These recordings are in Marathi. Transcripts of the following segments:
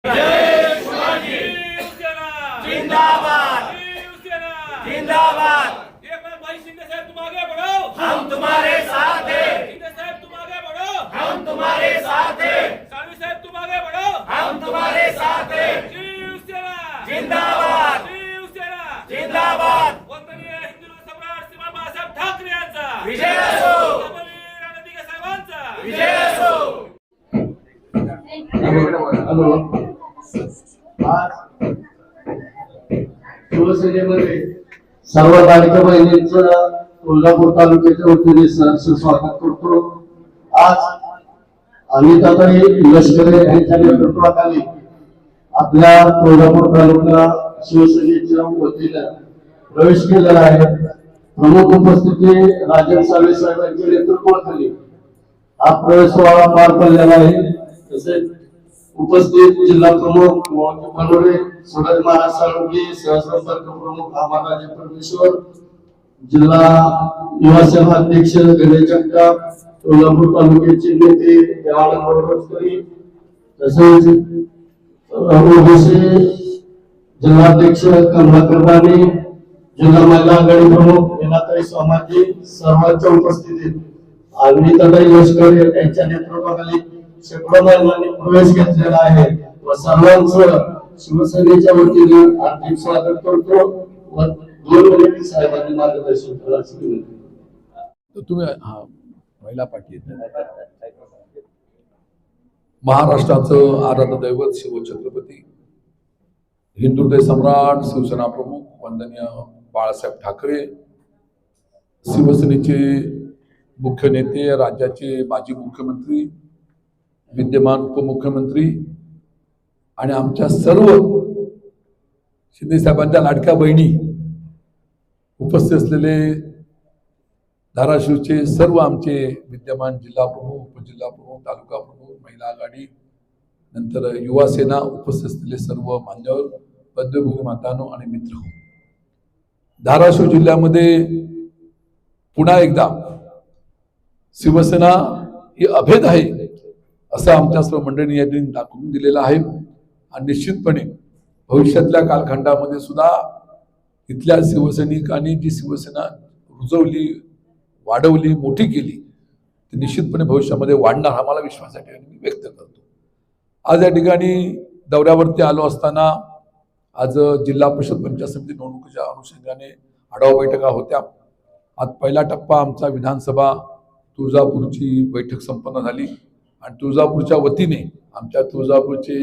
जय शिवाजी जिंदाबाद जिंदाबाद। भाई शिंदे साहब तुम आगे बढ़ो, हम तुम्हारे साथ हैं। शिंदे साहब तुम आगे बढ़ो, हम तुम्हारे साथ हैं। सालवी साहब तुम आगे बढ़ो, हम तुम्हारे साथ हैं। शिवसेना जिंदाबाद शिवसेना जिंदाबाद। वंदनीय हिंदू सम्राट श्रीमान बाळासाहेब ठाकरे यांचा विजय असो धर्मवीर रणदिगे साहेबांचा विजय असो। शिवसेनेमध्ये सर्व लाडक्या बहिणींचं कोल्हापूर तालुक्याच्या वतीने सहर्ष स्वागत करतो। आज अनिताताई लष्करे यांच्या नेतृत्वाखाली आपल्या कोल्हापूर तालुका शिवसेनेच्या वतीने प्रवेश केलेला आहे। प्रमुख उपस्थिती राजन साळवे साहेबांच्या नेतृत्वाखाली हा प्रवेश सोहळा पार पडलेला आहे। तसेच उपस्थित जिल्हा प्रमुख मोहन बनोरे, सूरज महाराज साळुंके, सहसंपर्क प्रमुख अमरराजे परमेश्वर, जिल्हा युवा सेना अध्यक्ष गणेश जगताप, कोल्हापूर तालुक्याचे नेते देवानंद बोरकरी, तसेच ओबीसी जिल्हाध्यक्ष कमलाकर राणे, जिल्हा महिला आघाडी प्रमुख मीनाताई सोमाजी, सर्वांच्या उपस्थितीत अनिताताई लष्करे यांच्या नेतृत्वाखाली शेकडो महिलांनी प्रवेश घेतलेला आहे व सर्वांचं शिवसेनेच्या वतीने हार्दिक स्वागत करतो व दोन मिनिटे साहेबांनी मार्गदर्शन करायची विनंती। तुम्ही महिला पाठी महाराष्ट्राचं आराध्य दैवत शिवछत्रपती हिंदुहृदय सम्राट शिवसेना प्रमुख वंदनीय बाळासाहेब ठाकरे, शिवसेनेचे मुख्य नेते, राज्याचे माजी मुख्यमंत्री, विद्यमान उपमुख्यमंत्री आणि आमच्या सर्व शिंदे साहेबांच्या लाडक्या बहिणी, उपस्थित असलेले धाराशिवचे सर्व आमचे विद्यमान जिल्हा प्रमुख, उपजिल्हा प्रमुख, तालुका प्रमुख, महिला आघाडी, नंतर युवा सेना, उपस्थित असलेले सर्व मान्यवर, पद्मभूमी मातांनो आणि मित्र, धाराशिव जिल्ह्यामध्ये पुन्हा एकदा शिवसेना ही अभेद आहे असं आमच्या सर्व मंडळींनी या दिन दाखवून दिलेलं आहे। आणि निश्चितपणे भविष्यातल्या कालखंडामध्ये सुद्धा इथल्या शिवसैनिकांनी जी शिवसेना रुजवली, वाढवली, मोठी केली, ती निश्चितपणे भविष्यामध्ये वाढणार हा मला विश्वास आहे आणि मी व्यक्त करतो। आज या ठिकाणी दौऱ्यावरती आलो असताना आज जिल्हा परिषद पंचायत समिती निवडणुकीच्या अनुषंगाने आढावा बैठका होत्या। आज पहिला टप्पा आमचा विधानसभा तुळजापूरची बैठक संपन्न झाली आणि तुळजापूरच्या वतीने आमच्या तुळजापूरचे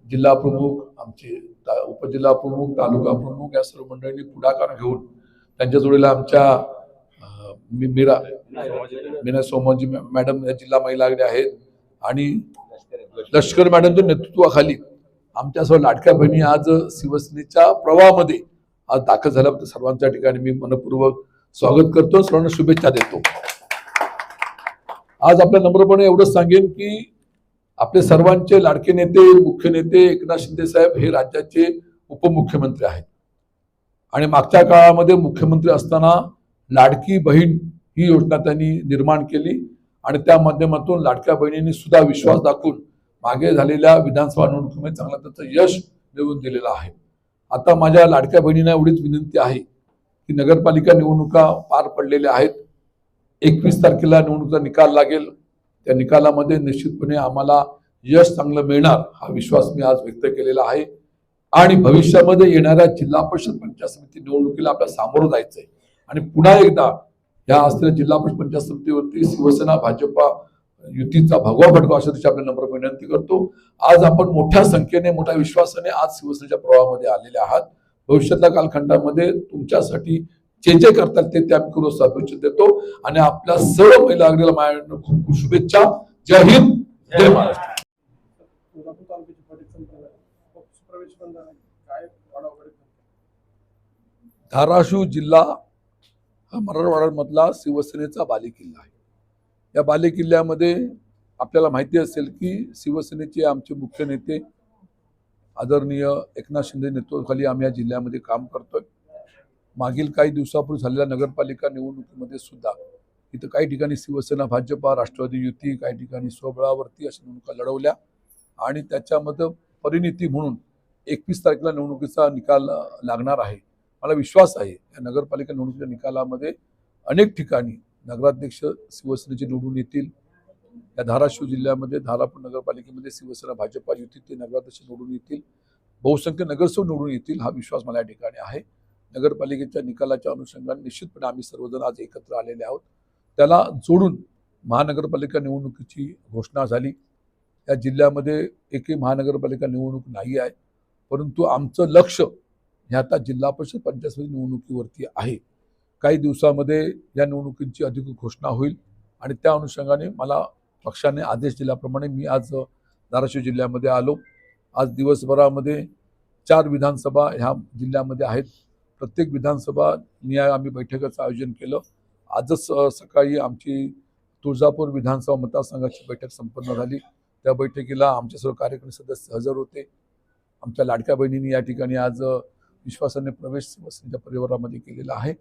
जिल्हा प्रमुख, आमचे उपजिल्हा प्रमुख, तालुका प्रमुख या सर्व मंडळींनी पुढाकार घेऊन त्यांच्या जोडीला आमच्या मीना सोमाजी मॅडम या जिल्हा महिला आघाडी आहेत आणि लष्कर मॅडमच्या नेतृत्वाखाली आमच्या सर्व लाडक्या बहिणी आज शिवसेनेच्या प्रवाहामध्ये आज दाखल झाल्या। सर्वांच्या ठिकाणी मी मनपूर्वक स्वागत करतो, सर्वांना शुभेच्छा देतो। आज आपल्या नम्रपणे एवढंच सांगेन की आपले सर्वांचे लाडके नेते, मुख्य नेते एकनाथ शिंदे साहेब हे राज्याचे उपमुख्यमंत्री आहेत आणि मागच्या काळामध्ये मुख्यमंत्री असताना लाडकी बहीण ही योजना त्यांनी निर्माण केली आणि त्या माध्यमातून लाडक्या बहिणींनी सुद्धा विश्वास दाखवून मागे झालेल्या विधानसभा निवडणुकीमध्ये चांगलं त्याचं यश मिळवून दिलेलं आहे। आता माझ्या लाडक्या बहिणींना एवढीच विनंती आहे की नगरपालिका निवडणुका पार पडलेल्या आहेत, 21 तारखेला निवडणुकीचा निकाल लागेल, त्या निकालामध्ये निश्चितपणे आम्हाला यश चांगलं मिळणार हा विश्वास मी आज व्यक्त केलेला आहे। आणि भविष्यामध्ये येणाऱ्या जिल्हा परिषद पंचायत समिती निवडणुकीला आपल्याला सामोरं जायचंय आणि पुन्हा एकदा या असलेल्या जिल्हा परिषद पंचायत समितीवरती शिवसेना भाजपा युतीचा भगवा फटका अशी आपल्या नम्र विनंती करतो। आज आपण मोठ्या संख्येने, मोठ्या विश्वासाने आज शिवसेनेच्या प्रवाहामध्ये आलेले आहात। भविष्यातल्या कालखंडामध्ये तुमच्यासाठी जे जे करतात ते आम्ही करू शुभेच्छा देतो आणि आपल्या सर्व महिला आघाडीला माझ्या खूप खूप शुभेच्छा। जय हिंद, जय महाराष्ट्र। धाराशिव जिल्हा हा मराठवाड्यामधला शिवसेनेचा बालेकिल्ला आहे। या बालेकिल्ल्यामध्ये आपल्याला माहिती असेल की शिवसेनेचे आमचे मुख्य नेते आदरणीय एकनाथ शिंदे नेतृत्वाखाली आम्ही या जिल्ह्यामध्ये काम करतोय। मागील काही दिवसापूर्वी झालेल्या नगरपालिका निवडणुकीमध्ये सुद्धा इथं काही ठिकाणी शिवसेना भाजपा राष्ट्रवादी युती काही ठिकाणी स्वबळावरती अशा निवडणुका लढवल्या आणि त्याच्यामध्ये परिणिती म्हणून 21 तारखेला निवडणुकीचा निकाल लागणार आहे. मला विश्वास आहे या नगरपालिका निवडणुकीच्या निकालामध्ये अनेक ठिकाणी नगराध्यक्ष शिवसेनेचे निवडून येतील. या धाराशिव जिल्ह्यामध्ये धारापूर नगरपालिकेमध्ये शिवसेना भाजपा युतीचे नगराध्यक्ष निवडून येतील. बहुसंख्य नगरसेवक निवडून येतील हा विश्वास मला या ठिकाणी आहे. नगरपालिकेच्या निकालाच्या अनुषंगाने निश्चितपणे आम्ही सर्वजण आज एकत्र आलेले आहोत. त्याला जोडून महानगरपालिका निवडणुकीची घोषणा झाली. या जिल्ह्यामध्ये एकही महानगरपालिका निवडणूक नाही आहे, परंतु आमचं लक्ष हे आता जिल्हा परिषद पंचायत समिती निवडणुकीवरती आहे. काही दिवसामध्ये या निवडणुकीची अधिकृत घोषणा होईल आणि त्या अनुषंगाने मला पक्षाने आदेश दिल्याप्रमाणे मी आज धाराशिव जिल्ह्यामध्ये आलो. आज दिवसभरामध्ये 4 विधानसभा ह्या जिल्ह्यामध्ये आहेत. प्रत्येक विधानसभा निहाय आम्ही बैठकाचं आयोजन केलं. आजच सकाळी आमची तुळजापूर विधानसभा मतदारसंघाची बैठक संपन्न झाली. त्या बैठकीला आमचे सर्व कार्यकारी सदस्य हजर होते. आमच्या लाडक्या बहिणींनी या ठिकाणी आज विश्वासाने प्रवेश शिवसेनेच्या परिवारामध्ये केलेला आहे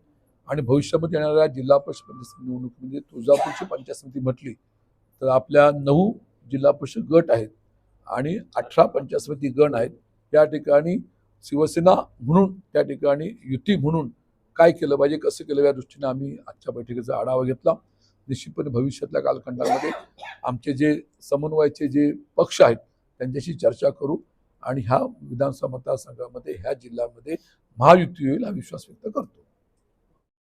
आणि भविष्यामध्ये येणाऱ्या जिल्हा परिषद पंचायत निवडणुकीमध्ये तुळजापूरची पंचायत समिती म्हटली तर आपल्या 9 जिल्हा परिषद गट आहेत आणि 18 पंचायत समिती गण आहेत. या ठिकाणी शिवसेना म्हणून त्या ठिकाणी युती म्हणून काय केलं पाहिजे, कसं केलं या दृष्टीने आम्ही आजच्या बैठकीचा आढावा घेतला. निश्चितपणे भविष्यातल्या कालखंडामध्ये आमचे जे समन्वयाचे जे पक्ष आहेत त्यांच्याशी चर्चा करू आणि ह्या विधानसभा मतदारसंघामध्ये ह्या जिल्ह्यामध्ये महायुती होईल हा विश्वास व्यक्त करतो.